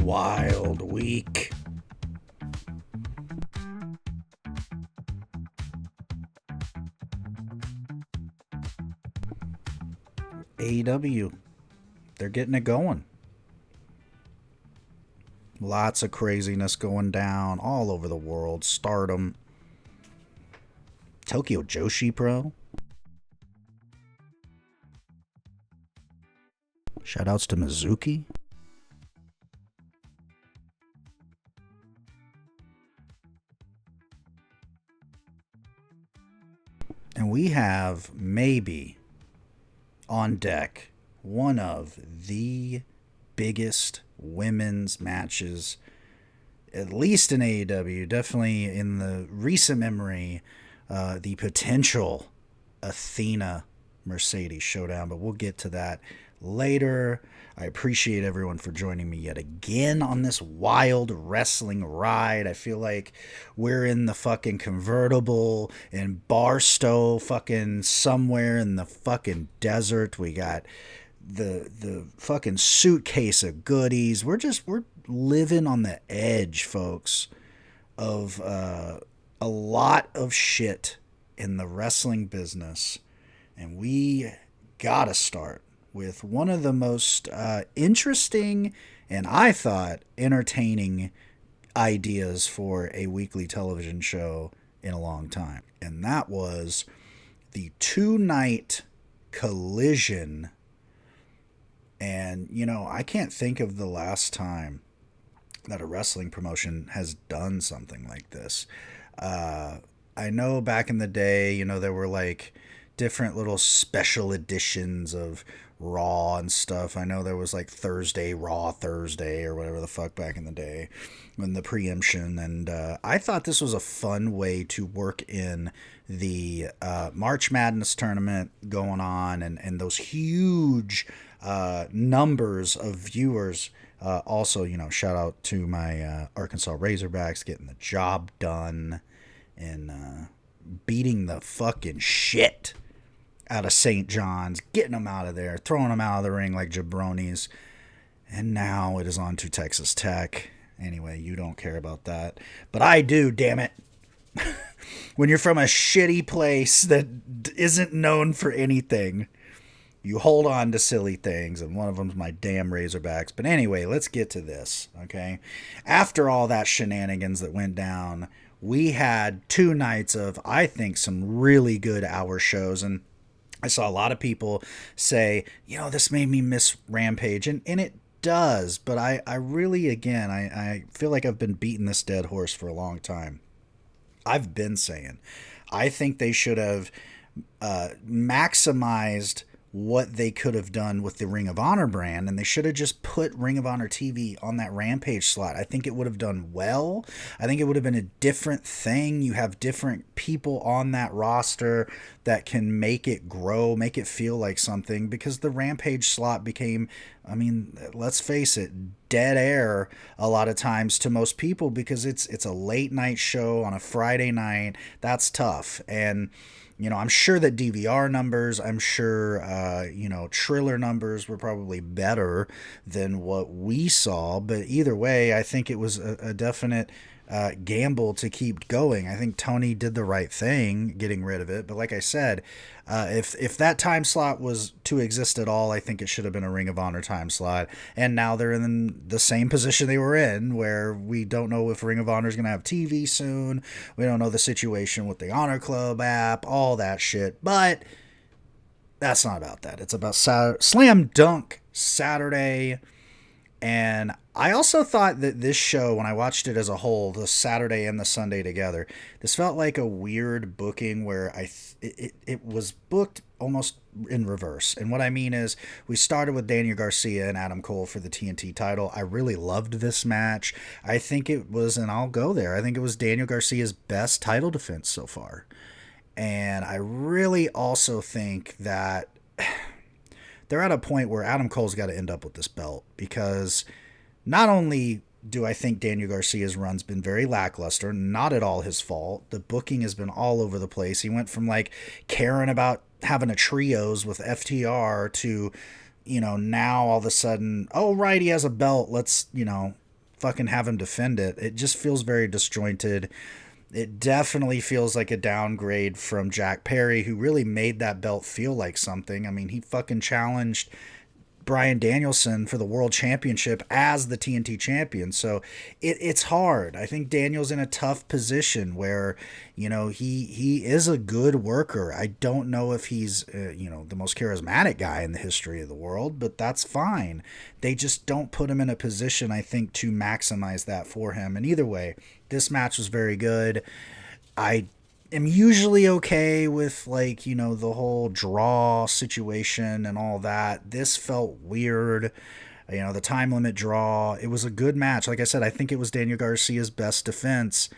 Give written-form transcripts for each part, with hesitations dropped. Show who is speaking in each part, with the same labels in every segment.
Speaker 1: wild week. AEW, they're getting it going. Lots of craziness going down all over the world. Stardom. Tokyo Joshi Pro. Shoutouts to Mizuki. And we have maybe on deck one of the biggest women's matches, at least in AEW, definitely in the recent memory, the potential Athena Mercedes showdown, but we'll get to that later. I appreciate everyone for joining me yet again on this wild wrestling ride. I feel like we're in the fucking convertible in Barstow, fucking somewhere in the fucking desert. We got the fucking suitcase of goodies. We're living on the edge, folks, of a lot of shit in the wrestling business, and we gotta start with one of the most interesting and I thought entertaining ideas for a weekly television show in a long time. And that was the two-night Collision. And, you know, I can't think of the last time that a wrestling promotion has done something like this. I know back in the day, you know, there were like different little special editions of Raw and stuff. I know there was like Raw Thursday or whatever the fuck back in the day when the preemption, and I thought this was a fun way to work in the March Madness tournament going on and those huge numbers of viewers. Also, you know, shout out to my Arkansas Razorbacks getting the job done and beating the fucking shit out of St. John's, getting them out of there, throwing them out of the ring like jabronis. And now it is on to Texas Tech. Anyway, you don't care about that. But I do, damn it. When you're from a shitty place that isn't known for anything, you hold on to silly things, and one of them's my damn Razorbacks. But anyway, let's get to this, okay? After all that shenanigans that went down, we had two nights of, I think, some really good hour shows, and I saw a lot of people say, you know, this made me miss Rampage, and it does, but I really, again, I feel like I've been beating this dead horse for a long time. I've been saying, I think they should have maximized what they could have done with the Ring of Honor brand, and they should have just put Ring of Honor TV on that Rampage slot. I think it would have done well. I think it would have been a different thing. You have different people on that roster that can make it grow, make it feel like something, because the Rampage slot became, I mean, let's face it, dead air a lot of times to most people, because it's a late night show on a Friday night. That's tough. And you know, I'm sure that DVR numbers, I'm sure, you know, Triller numbers were probably better than what we saw. But either way, I think it was a definite gamble to keep going. I think Tony did the right thing getting rid of it. But like I said, if that time slot was to exist at all, I think it should have been a Ring of Honor time slot. And now they're in the same position they were in, where we don't know if Ring of Honor is going to have TV soon. We don't know the situation with the Honor Club app, all that shit. But that's not about that. It's about Slam Dunk Saturday. And I also thought that this show, when I watched it as a whole, the Saturday and the Sunday together, this felt like a weird booking where it was booked almost in reverse. And what I mean is, we started with Daniel Garcia and Adam Cole for the TNT title. I really loved this match. I think it was, and I'll go there, I think it was Daniel Garcia's best title defense so far. And I really also think that they're at a point where Adam Cole's got to end up with this belt, because not only do I think Daniel Garcia's run's been very lackluster, not at all his fault. The booking has been all over the place. He went from like caring about having a trios with FTR to, you know, now all of a sudden, oh, right, he has a belt. Let's, you know, fucking have him defend it. It just feels very disjointed. It definitely feels like a downgrade from Jack Perry, who really made that belt feel like something. I mean, he fucking challenged Bryan Danielson for the world championship as the TNT champion. So it's hard. I think Daniel's in a tough position where, he is a good worker. I don't know if he's, the most charismatic guy in the history of the world, but that's fine. They just don't put him in a position, I think, to maximize that for him. And either way, this match was very good. I am usually okay with the whole draw situation and all that. This felt weird. The time limit draw. It was a good match. Like I said, I think it was Daniel Garcia's best defense.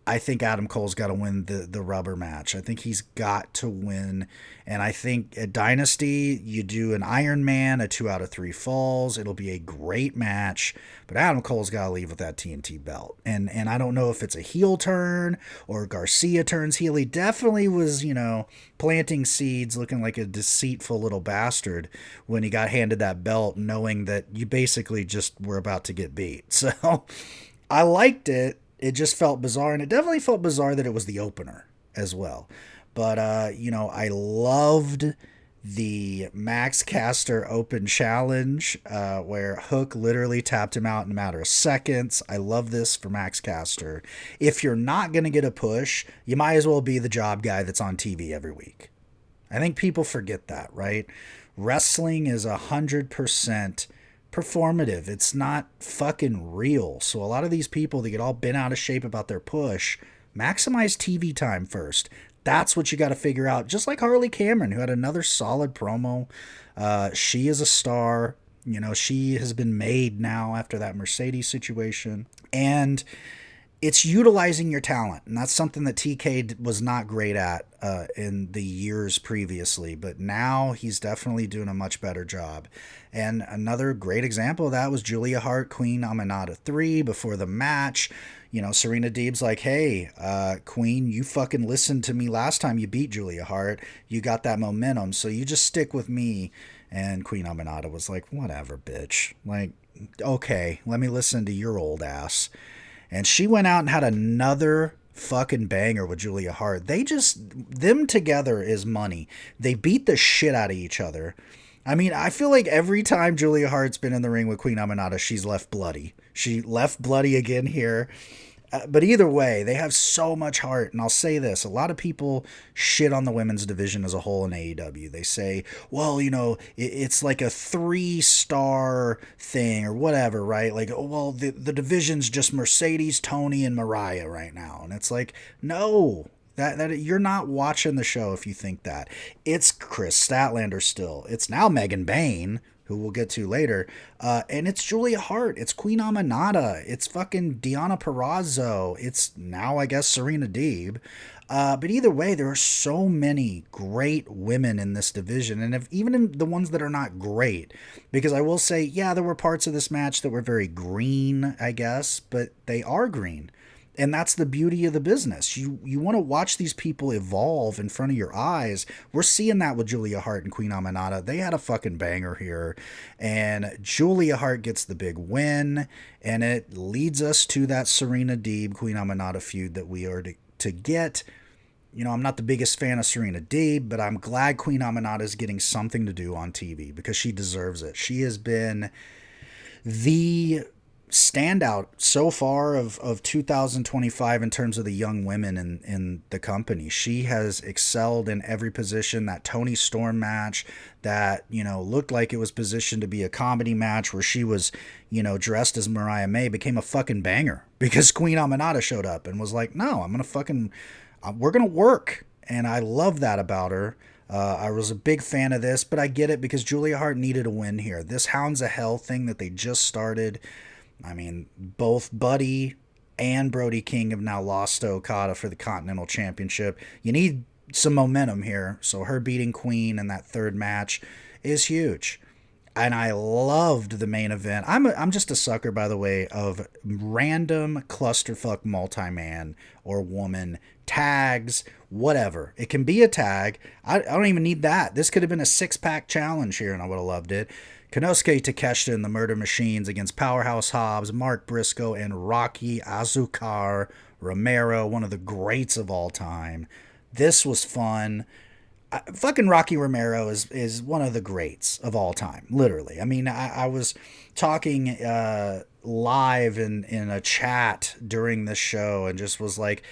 Speaker 1: I think Adam Cole's got to win the rubber match. I think he's got to win. And I think at Dynasty, you do an Iron Man, a 2 out of 3 falls. It'll be a great match. But Adam Cole's got to leave with that TNT belt. And I don't know if it's a heel turn or Garcia turns heel. He definitely was, planting seeds, looking like a deceitful little bastard when he got handed that belt, knowing that you basically just were about to get beat. So I liked it. It just felt bizarre, and it definitely felt bizarre that it was the opener as well. But, I loved the Max Caster Open Challenge where Hook literally tapped him out in a matter of seconds. I love this for Max Caster. If you're not going to get a push, you might as well be the job guy that's on TV every week. I think people forget that, right? Wrestling is 100% performative. It's not fucking real. So a lot of these people that get all bent out of shape about their push, maximize TV time first. That's what you got to figure out. Just like Harley Cameron, who had another solid promo. She is a star. She has been made now after that Mercedes situation. And it's utilizing your talent. And that's something that TK was not great at in the years previously. But now he's definitely doing a much better job. And another great example of that was Julia Hart, Queen Aminata 3 before the match. Serena Deeb's like, hey, Queen, you fucking listened to me last time you beat Julia Hart. You got that momentum, so you just stick with me. And Queen Aminata was like, whatever, bitch. Like, okay, let me listen to your old ass. And she went out and had another fucking banger with Julia Hart. Them together is money. They beat the shit out of each other. I mean, I feel like every time Julia Hart's been in the ring with Queen Aminata, she's left bloody. She left bloody again here. But either way, they have so much heart. And I'll say this, a lot of people shit on the women's division as a whole in AEW. They say, well, it's like a 3-star thing or whatever, right? Like, oh, well, the division's just Mercedes, Tony, and Mariah right now. And it's like, no. That you're not watching the show if you think that. It's Chris Statlander still. It's now Megan Bain, who we'll get to later. And it's Julia Hart. It's Queen Aminata. It's fucking Deonna Purrazzo. It's now, I guess, Serena Deeb. But either way, there are so many great women in this division. And even in the ones that are not great, because I will say, yeah, there were parts of this match that were very green, I guess, but they are green. And that's the beauty of the business. You want to watch these people evolve in front of your eyes. We're seeing that with Julia Hart and Queen Aminata. They had a fucking banger here. And Julia Hart gets the big win. And it leads us to that Serena Deeb, Queen Aminata feud that we are to get. I'm not the biggest fan of Serena Deeb, but I'm glad Queen Aminata is getting something to do on TV because she deserves it. She has been the standout so far of 2025 in terms of the young women in the company. She has excelled in every position. That Toni Storm match that, looked like it was positioned to be a comedy match where she was, dressed as Mariah May became a fucking banger because Queen Aminata showed up and was like, no, we're going to work. And I love that about her. I was a big fan of this, but I get it because Julia Hart needed a win here. This Hounds of Hell thing that they just started, I mean, both Buddy and Brody King have now lost to Okada for the Continental Championship. You need some momentum here, so her beating Queen in that third match is huge. And I loved the main event. I'm just a sucker, by the way, of random clusterfuck multi-man or woman tags, whatever. It can be a tag. I don't even need that. This could have been a 6-pack challenge here, and I would have loved it. Konosuke Takeshita and the Murder Machines against Powerhouse Hobbs, Mark Briscoe, and Rocky Azucar Romero, one of the greats of all time. This was fun. Fucking Rocky Romero is one of the greats of all time, literally. I mean, I was talking live in a chat during this show and just was like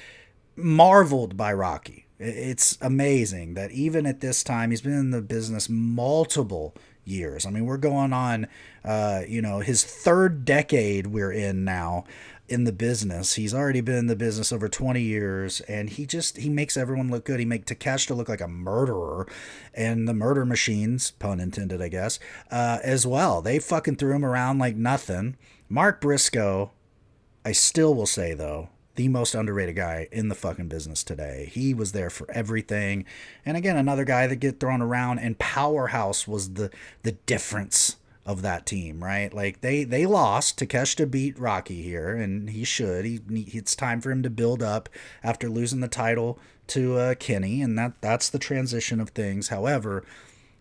Speaker 1: marveled by Rocky. It's amazing that even at this time, he's been in the business multiple years. I mean, we're going on, his third decade we're in now in the business. He's already been in the business over 20 years, and he makes everyone look good. He makes Takeshita look like a murderer, and the Murder Machines, pun intended, I guess, as well. They fucking threw him around like nothing. Mark Briscoe, I still will say, though, the most underrated guy in the fucking business today. He was there for everything. And again, another guy that get thrown around, and Powerhouse was the difference of that team, right? Like they lost. Takeshita beat Rocky here, and he should. It's time for him to build up after losing the title to Kenny, and that's the transition of things. However,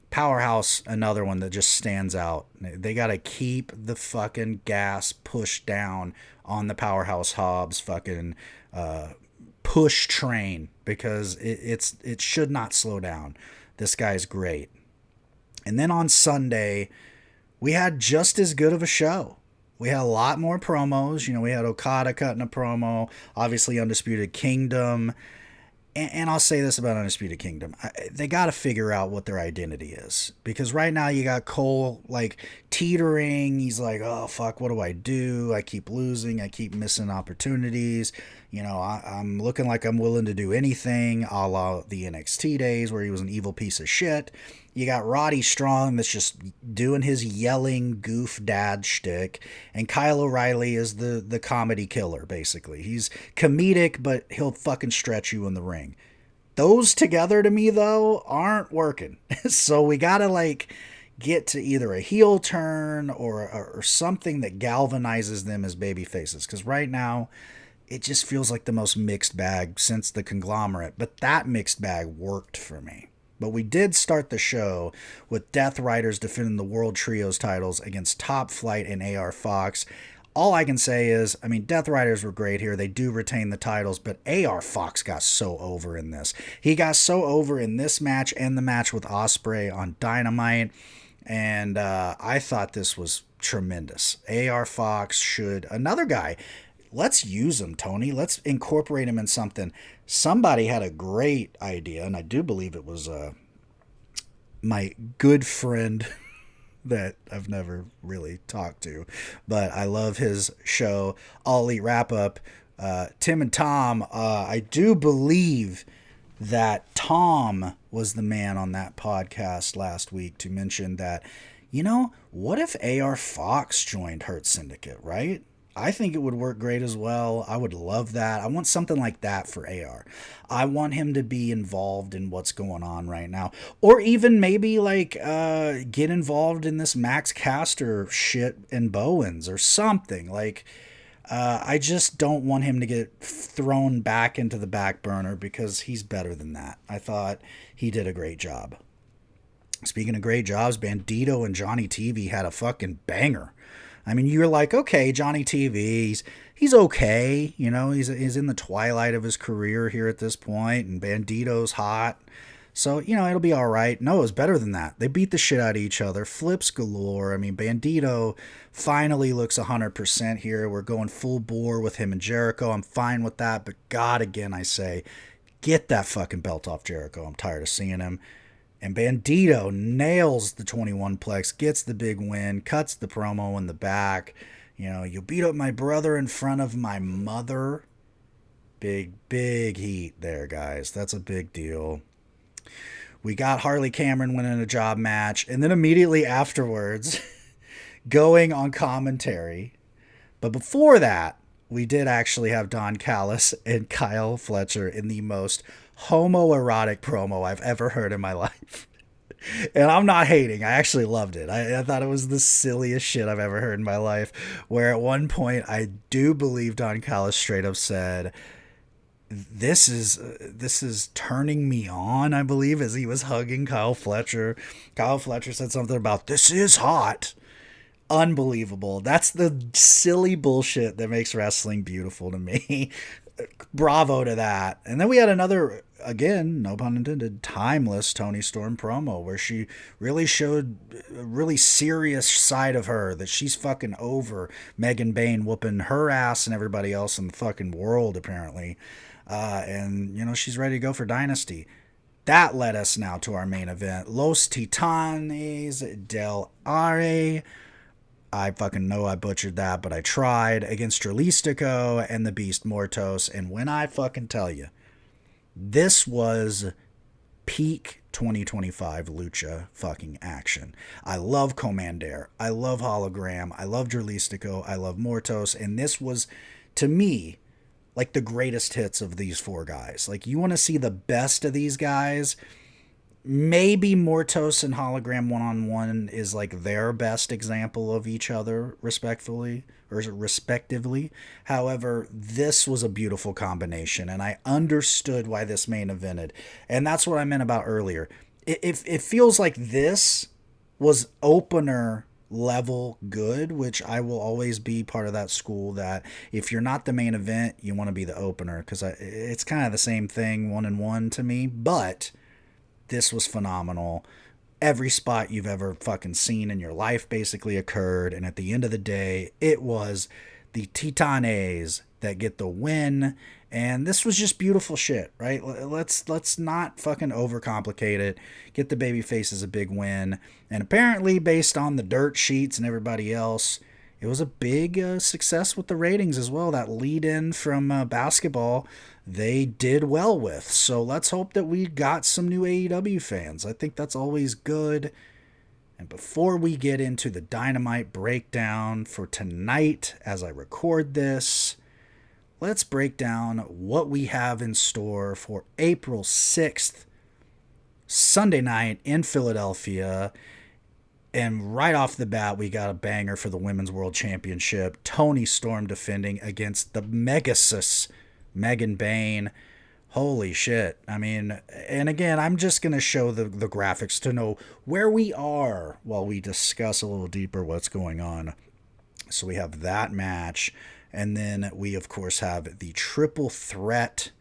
Speaker 1: Powerhouse, another one that just stands out. They got to keep the fucking gas pushed down on the Powerhouse Hobbs fucking push train, because it should not slow down. This guy's great. And then on Sunday, we had just as good of a show. We had a lot more promos. We had Okada cutting a promo, obviously Undisputed Kingdom. And I'll say this about Undisputed Kingdom. They got to figure out what their identity is. Because right now you got Cole, like, teetering. He's like, oh, fuck, what do? I keep losing. I keep missing opportunities. I'm looking like I'm willing to do anything, a la the NXT days where he was an evil piece of shit. You got Roddy Strong that's just doing his yelling goof dad shtick. And Kyle O'Reilly is the comedy killer, basically. He's comedic, but he'll fucking stretch you in the ring. Those together, to me, though, aren't working. So we got to, get to either a heel turn or something that galvanizes them as baby faces. Because right now, it just feels like the most mixed bag since the conglomerate. But that mixed bag worked for me. But we did start the show with Death Riders defending the World Trios titles against Top Flight and AR Fox. All I can say is, Death Riders were great here. They do retain the titles, but AR Fox got so over in this. He got so over in this match and the match with Ospreay on Dynamite, and I thought this was tremendous. AR Fox should... Another guy... Let's use him, Tony. Let's incorporate him in something. Somebody had a great idea, and I do believe it was my good friend that I've never really talked to, but I love his show, All Elite Wrap Up. Tim and Tom, I do believe that Tom was the man on that podcast last week to mention that, what if AR Fox joined Hurt Syndicate, right? I think it would work great as well. I would love that. I want something like that for AR. I want him to be involved in what's going on right now. Or even maybe get involved in this Max Caster shit in Bowens or something. I just don't want him to get thrown back into the back burner because he's better than that. I thought he did a great job. Speaking of great jobs, Bandito and Johnny TV had a fucking banger. You're like, okay, Johnny TV, he's okay. He's in the twilight of his career here at this point, and Bandito's hot. So, it'll be all right. No, it was better than that. They beat the shit out of each other. Flips galore. Bandito finally looks 100% here. We're going full bore with him and Jericho. I'm fine with that. But God, again, I say, get that fucking belt off Jericho. I'm tired of seeing him. And Bandito nails the 21 plex, gets the big win, cuts the promo in the back. You beat up my brother in front of my mother. Big heat there, guys. That's a big deal. We got Harley Cameron winning a job match. And then immediately afterwards, going on commentary. But before that, we did actually have Don Callis and Kyle Fletcher in the most homoerotic promo I've ever heard in my life. And I'm not hating. I actually loved it. I thought it was the silliest shit I've ever heard in my life. Where at one point, I do believe Don Callis straight up said, this is turning me on, I believe, as he was hugging Kyle Fletcher. Kyle Fletcher said something about, "This is hot." Unbelievable. That's the silly bullshit that makes wrestling beautiful to me. Bravo to that. And then we had another, again, no pun intended, timeless Toni Storm promo where she really showed a really serious side of her, that she's fucking over Megan Bayne whooping her ass and everybody else in the fucking world, apparently. And, you know, she's ready to go for Dynasty. That led us now to our main event, Los Titanes del Are. I fucking know I butchered that, but I tried, against Dralistico and the Beast Mortos. And when I fucking tell you, this was peak 2025 Lucha fucking action. I love Commander. I love Hologram. I love Dralistico. I love Mortos. And this was, to me, like the greatest hits of these four guys. Like, you want to see the best of these guys. Maybe Mortos and Hologram one-on-one is like their best example of each other, respectively. However, this was a beautiful combination, and I understood why this main evented. And that's what I meant about earlier. It feels like this was opener level good, which I will always be part of that school, that if you're not the main event, you want to be the opener, because it's kind of the same thing, 1-1 to me. But this was phenomenal. Every spot you've ever fucking seen in your life basically occurred. And at the end of the day, it was the Titanes that get the win. And this was just beautiful shit, right? Let's not fucking overcomplicate it. Get the baby faces a big win. And apparently, based on the dirt sheets and everybody else, it was a big success with the ratings as well. That lead in from basketball, they did well with. So let's hope that we got some new AEW fans. I think that's always good. And before we get into the Dynamite breakdown for tonight, as I record this, let's break down what we have in store for April 6th, Sunday night in Philadelphia. And right off the bat, we got a banger for the Women's World Championship. Toni Storm defending against the Megasus, Megan Bayne. Holy shit. I mean, and again, I'm just going to show the graphics to know where we are while we discuss a little deeper what's going on. So we have that match. And then we, of course, have the triple threat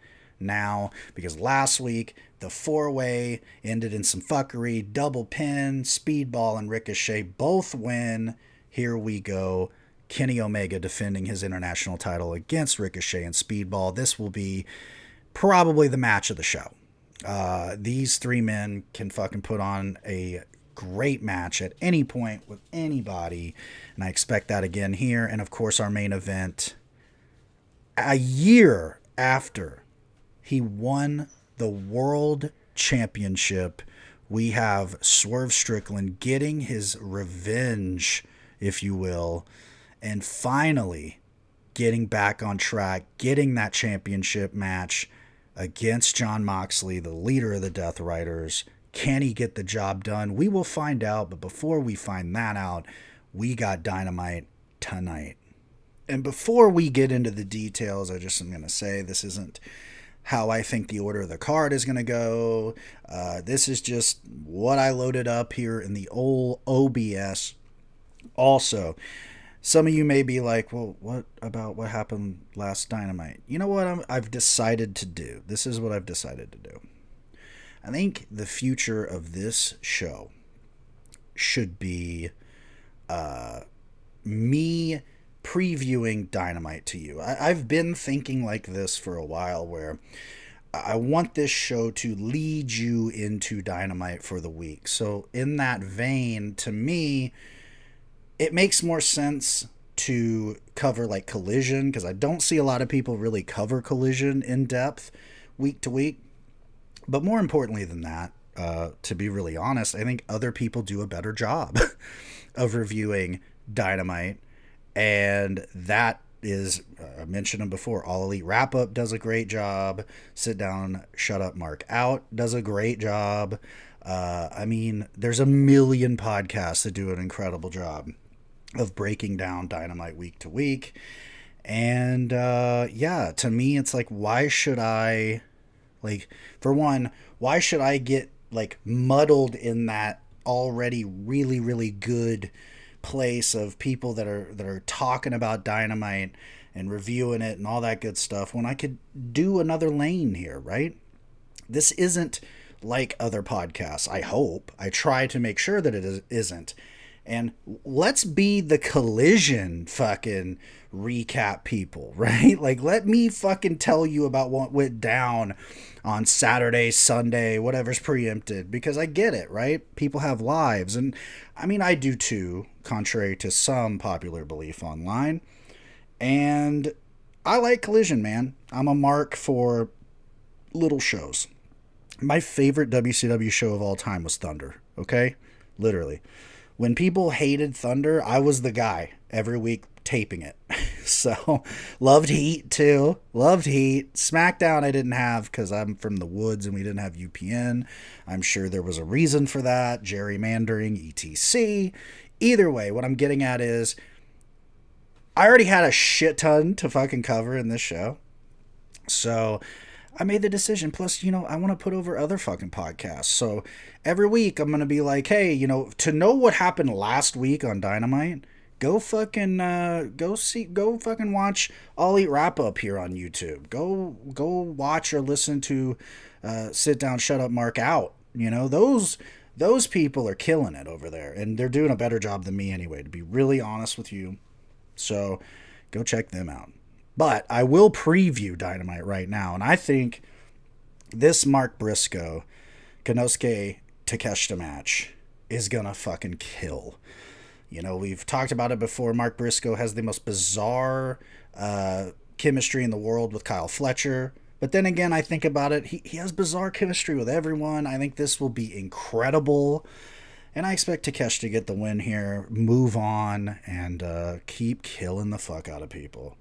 Speaker 1: now, because last week the four-way ended in some fuckery. Double pin, Speedball, and Ricochet both win. Here we go. Kenny Omega defending his international title against Ricochet and Speedball. This will be probably the match of the show. These three men can fucking put on a great match at any point with anybody, and I expect that again here. And of course, our main event, a year after he won the World Championship, we have Swerve Strickland getting his revenge, if you will, and finally getting back on track, getting that championship match against Jon Moxley, the leader of the Death Riders. Can he get the job done? We will find out, but before we find that out, we got Dynamite tonight. And before we get into the details, I just am going to say this isn't how I think the order of the card is going to go. This is just what I loaded up here in the old OBS. Also, some of you may be like, well, what about what happened last Dynamite? You know what I've decided to do? This is what I've decided to do. I think the future of this show should be me previewing Dynamite to you. I've been thinking like this for a while, where I want this show to lead you into Dynamite for the week. So in that vein, to me, it makes more sense to cover like Collision, because I don't see a lot of people really cover Collision in depth week to week. But more importantly than that, to be really honest, I think other people do a better job of reviewing Dynamite. And that is, I mentioned them before, All Elite Wrap Up does a great job. Sit Down, Shut Up, Mark Out does a great job. I mean, there's a million podcasts that do an incredible job of breaking down Dynamite week to week. And yeah, to me, it's like, why should I, like, for one, why should I get like muddled in that already really, really good place of people that are talking about Dynamite and reviewing it and all that good stuff when I could do another lane here, right? This isn't like other podcasts. I hope. I try to make sure that isn't. And let's be the Collision fucking recap people, right? Like, let me fucking tell you about what went down on Saturday, Sunday, whatever's preempted, because I get it, right? People have lives. And I mean, I do too, contrary to some popular belief online. And I like Collision, man. I'm a mark for little shows. My favorite WCW show of all time was Thunder, okay? Literally. When people hated Thunder, I was the guy every week taping it. So, loved Heat too. Loved Heat. SmackDown I didn't have because I'm from the woods and we didn't have UPN. I'm sure there was a reason for that. Gerrymandering, etc. Either way, what I'm getting at is I already had a shit ton to fucking cover in this show. So I made the decision. Plus, I want to put over other fucking podcasts. So every week I'm going to be like, hey, to know what happened last week on Dynamite, go fucking watch All Eat Wrap Up here on YouTube. Go watch or listen to Sit Down, Shut Up, Mark Out. Those people are killing it over there, and they're doing a better job than me anyway, to be really honest with you. So go check them out. But I will preview Dynamite right now, and I think this Mark Briscoe, Konosuke Takeshita match is gonna fucking kill. We've talked about it before. Mark Briscoe has the most bizarre chemistry in the world with Kyle Fletcher. But then again, I think about it, he has bizarre chemistry with everyone. I think this will be incredible. And I expect Takeshi to get the win here, move on, and keep killing the fuck out of people.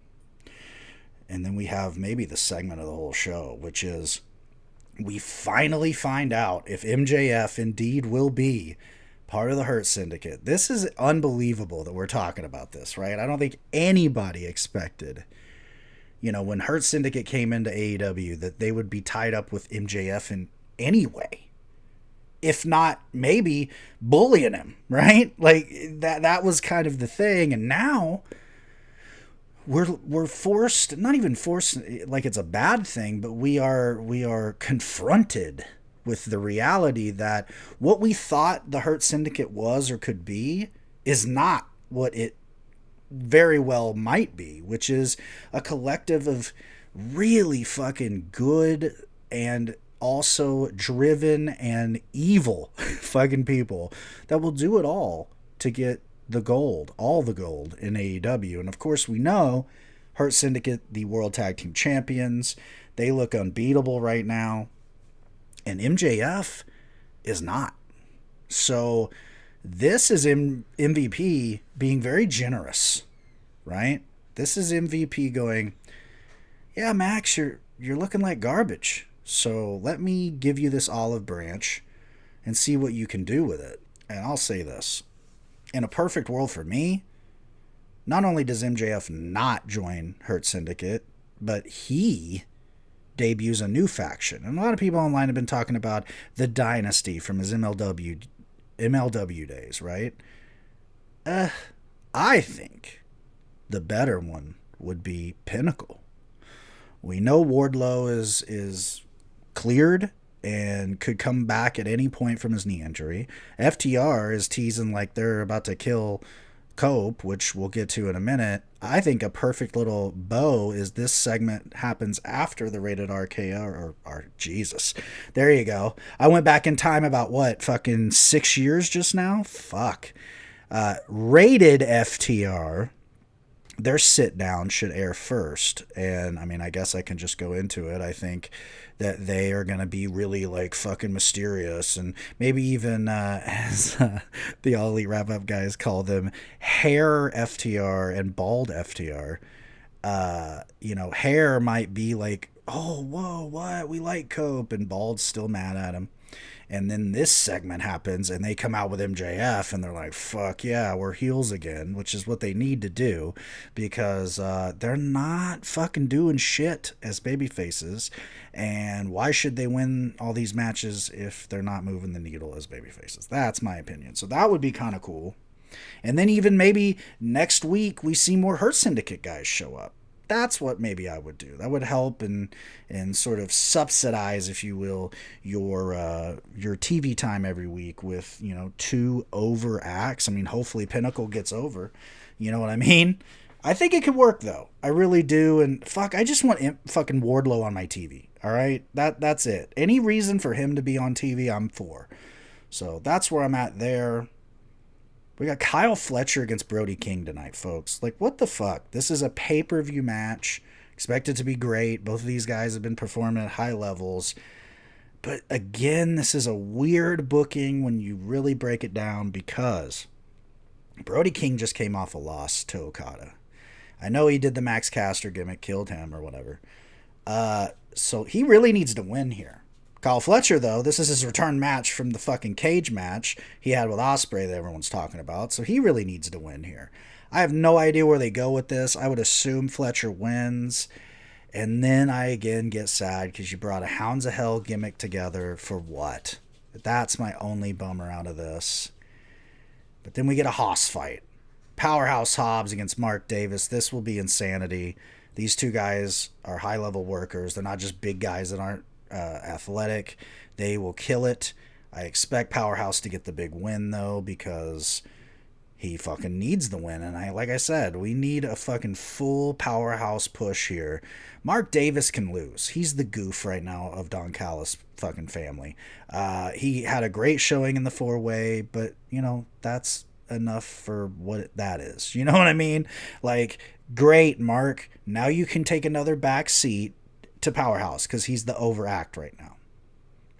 Speaker 1: And then we have maybe the segment of the whole show, which is we finally find out if MJF indeed will be part of the Hurt Syndicate. This is unbelievable that we're talking about this, right? I don't think anybody expected, when Hurt Syndicate came into AEW, that they would be tied up with MJF in any way. If not, maybe bullying him, right? Like that was kind of the thing. And now we're forced, not even forced like it's a bad thing, but we are confronted with the reality that what we thought the Hurt Syndicate was or could be is not what it very well might be, which is a collective of really fucking good and also driven and evil fucking people that will do it all to get the gold, all the gold in AEW. And of course we know Hurt Syndicate, the World Tag Team Champions, they look unbeatable right now. And MJF is not. So this is MVP being very generous, right? This is MVP going, yeah, Max, you're looking like garbage. So let me give you this olive branch and see what you can do with it. And I'll say this. In a perfect world for me, not only does MJF not join Hurt Syndicate, but he debuts a new faction. And a lot of people online have been talking about the Dynasty from his MLW days, right? I think the better one would be Pinnacle. We know Wardlow is cleared and could come back at any point from his knee injury. FTR is teasing like they're about to kill Cope, which we'll get to in a minute. I think a perfect little bow is this segment happens after the rated RKO or Jesus. There you go. I went back in time about fucking 6 years just now? Fuck. Rated FTR, their sit down should air first. And I mean, I guess I can just go into it. I think that they are going to be really like fucking mysterious, and maybe even as the All Elite Wrap Up guys call them, hair FTR and bald FTR. Hair might be like, oh, whoa, what? We like Cope, and bald's still mad at him. And then this segment happens and they come out with MJF and they're like, fuck yeah, we're heels again, which is what they need to do because they're not fucking doing shit as babyfaces. And why should they win all these matches if they're not moving the needle as babyfaces? That's my opinion. So that would be kind of cool. And then even maybe next week we see more Hurt Syndicate guys show up. That's what maybe I would do. That would help and sort of subsidize, if you will, your TV time every week with 2 over acts. I mean, hopefully Pinnacle gets over. You know what I mean? I think it could work though. I really do. And fuck, I just want fucking Wardlow on my TV. All right, that's it. Any reason for him to be on TV, I'm for. So that's where I'm at there. We got Kyle Fletcher against Brody King tonight, folks. Like, what the fuck? This is a pay-per-view match. Expected to be great. Both of these guys have been performing at high levels. But again, this is a weird booking when you really break it down because Brody King just came off a loss to Okada. I know he did the Max Caster gimmick, killed him or whatever. So he really needs to win here. Kyle Fletcher, though, this is his return match from the fucking cage match he had with Ospreay that everyone's talking about, so he really needs to win here. I have no idea where they go with this. I would assume Fletcher wins, and then I again get sad because you brought a Hounds of Hell gimmick together for what? That's my only bummer out of this. But then we get a Hoss fight. Powerhouse Hobbs against Mark Davis. This will be insanity. These two guys are high-level workers. They're not just big guys that aren't athletic. They will kill it. I expect Powerhouse to get the big win though because he fucking needs the win, and like I said, we need a fucking full Powerhouse push here. Mark Davis can lose. He's the goof right now of Don Callis' fucking family. He had a great showing in the 4-way, but that's enough for what that is. You know what I mean? Like, great, Mark. Now you can take another back seat to Powerhouse because he's the overact right now.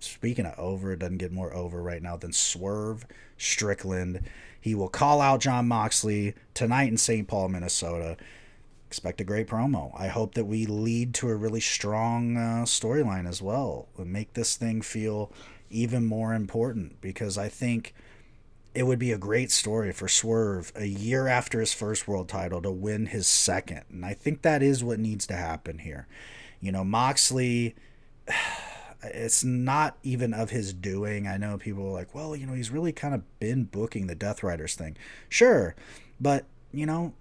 Speaker 1: Speaking of over, it doesn't get more over right now than Swerve Strickland. He will call out Jon Moxley tonight in St. Paul, Minnesota. Expect a great promo. I hope that we lead to a really strong storyline as well and make this thing feel even more important because I think it would be a great story for Swerve a year after his first world title to win his second. And I think that is what needs to happen here. Moxley, it's not even of his doing. I know people are like, well, he's really kind of been booking the Death Riders thing. Sure, but,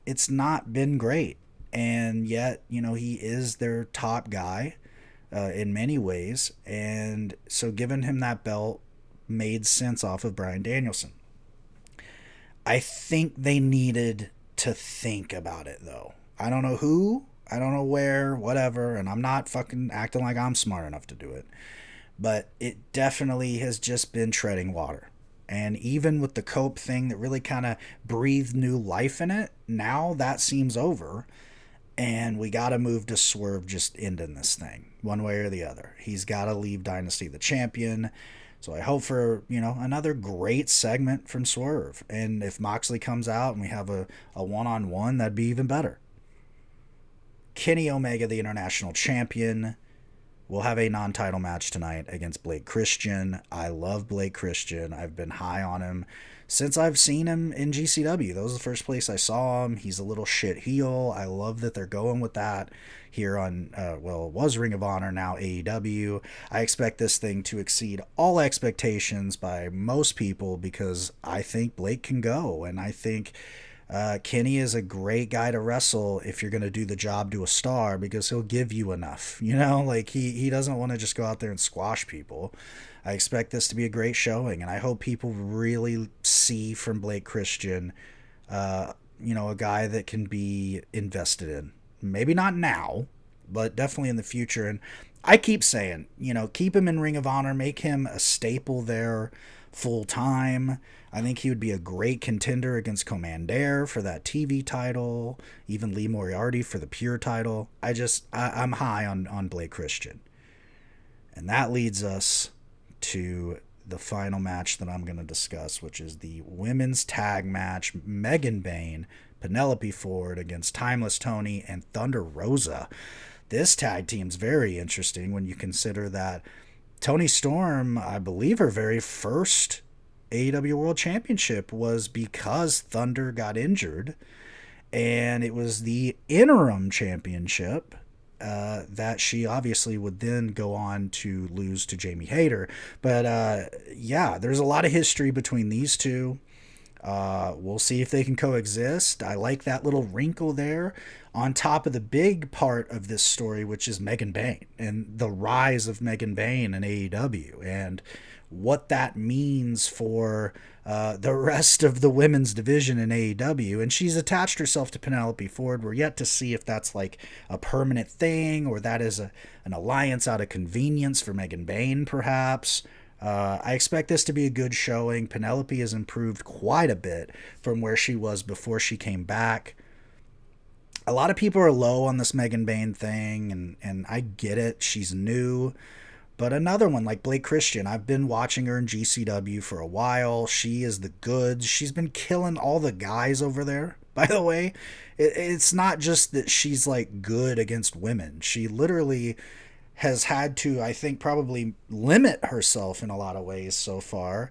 Speaker 1: it's not been great. And yet, he is their top guy in many ways. And so giving him that belt made sense off of Bryan Danielson. I think they needed to think about it, though. I don't know who. I don't know where, whatever, and I'm not fucking acting like I'm smart enough to do it. But it definitely has just been treading water. And even with the Cope thing that really kind of breathed new life in it, now that seems over. And we got to move to Swerve just ending this thing, one way or the other. He's got to leave Dynasty the champion. So I hope for, another great segment from Swerve. And if Moxley comes out and we have a one-on-one, that'd be even better. Kenny Omega, the international champion, will have a non-title match tonight against Blake Christian. I love Blake Christian. I've been high on him since I've seen him in GCW. That was the first place I saw him. He's a little shit heel. I love that they're going with that here on, it was Ring of Honor, now AEW. I expect this thing to exceed all expectations by most people because I think Blake can go, and I think Kenny is a great guy to wrestle if you're going to do the job to a star because he'll give you enough. Like he doesn't want to just go out there and squash people. I expect this to be a great showing, and I hope people really see from Blake Christian, a guy that can be invested in. Maybe not now, but definitely in the future. And I keep saying, keep him in Ring of Honor, make him a staple there full time. I think he would be a great contender against Commander for that TV title, even Lee Moriarty for the Pure title. I'm high on Blake Christian. And that leads us to the final match that I'm going to discuss, which is the women's tag match, Megan Bayne, Penelope Ford against Timeless Toni and Thunder Rosa. This tag team's very interesting when you consider that Tony Storm, I believe her very first AEW World Championship was because Thunder got injured, and it was the interim championship that she obviously would then go on to lose to Jamie Hayter. But yeah, there's a lot of history between these two. We'll see if they can coexist. I like that little wrinkle there on top of the big part of this story, which is Megan Bayne and the rise of Megan Bayne in AEW and what that means for the rest of the women's division in AEW. And she's attached herself to Penelope Ford. We're yet to see if that's like a permanent thing or that is an alliance out of convenience for Megan Bayne, perhaps. I expect this to be a good showing. Penelope has improved quite a bit from where she was before she came back. A lot of people are low on this Megan Bayne thing, and I get it. She's new. But another one like Blake Christian, I've been watching her in GCW for a while. She is the goods. She's been killing all the guys over there, by the way. It's not just that she's like good against women. She literally has had to, I think, probably limit herself in a lot of ways so far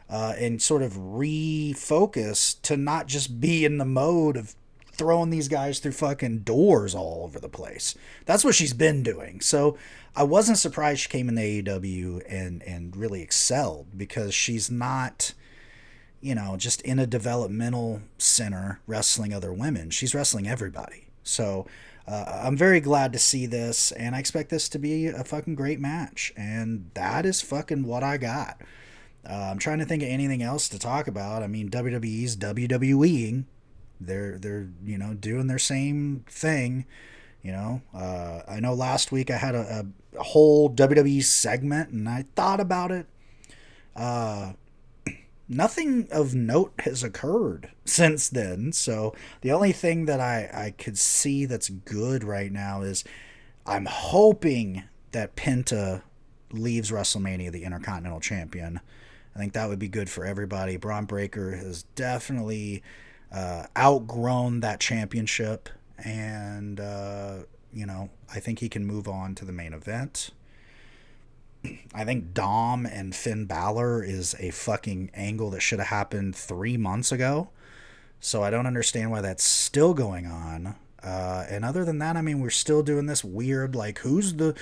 Speaker 1: and sort of refocus to not just be in the mode of throwing these guys through fucking doors all over the place. That's what she's been doing. So I wasn't surprised she came in the AEW and really excelled because she's not, you know, just in a developmental center wrestling other women. She's wrestling everybody. So I'm very glad to see this, and I expect this to be a fucking great match. And that is fucking what I got. I'm trying to think of anything else to talk about. I mean, WWE's WWEing. They're you know, doing their same thing. You know, I know last week I had a whole WWE segment, and I thought about it. Nothing of note has occurred since then. So the only thing that I could see that's good right now is I'm hoping that Penta leaves WrestleMania the Intercontinental Champion. I think that would be good for everybody. Braun Breaker has definitely outgrown that championship. And, you know, I think he can move on to the main event. I think Dom and Finn Balor is a fucking angle that should have happened 3 months ago. So I don't understand why that's still going on. And other than that, I mean, we're still doing this weird, like, who's the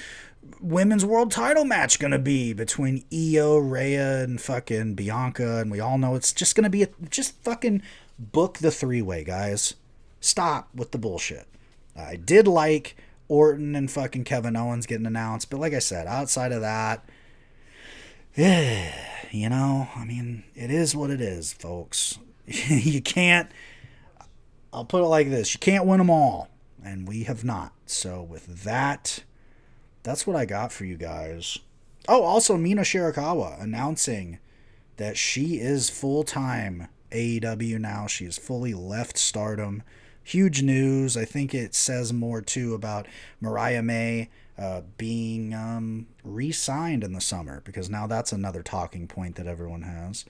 Speaker 1: women's world title match going to be between Io, Rhea, and fucking Bianca? And we all know it's just going to be, just fucking book the three-way, guys. Stop with the bullshit. I did like Orton and fucking Kevin Owens getting announced, but like I said, outside of that, you know, I mean, it is what it is, folks. You can't, I'll put it like this, you can't win them all, and we have not. So with that, that's what I got for you guys. Oh, also Mina Shirakawa announcing that she is full-time AEW now. She has fully left Stardom. Huge news. I think it says more, too, about Mariah May being re-signed in the summer, because now that's another talking point that everyone has.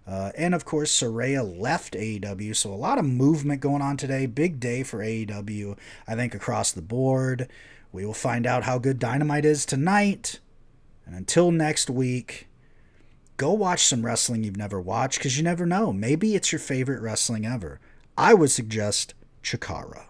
Speaker 1: And, of course, Saraya left AEW, so a lot of movement going on today. Big day for AEW, I think, across the board. We will find out how good Dynamite is tonight. And until next week, go watch some wrestling you've never watched, because you never know. Maybe it's your favorite wrestling ever. I would suggest Chikara.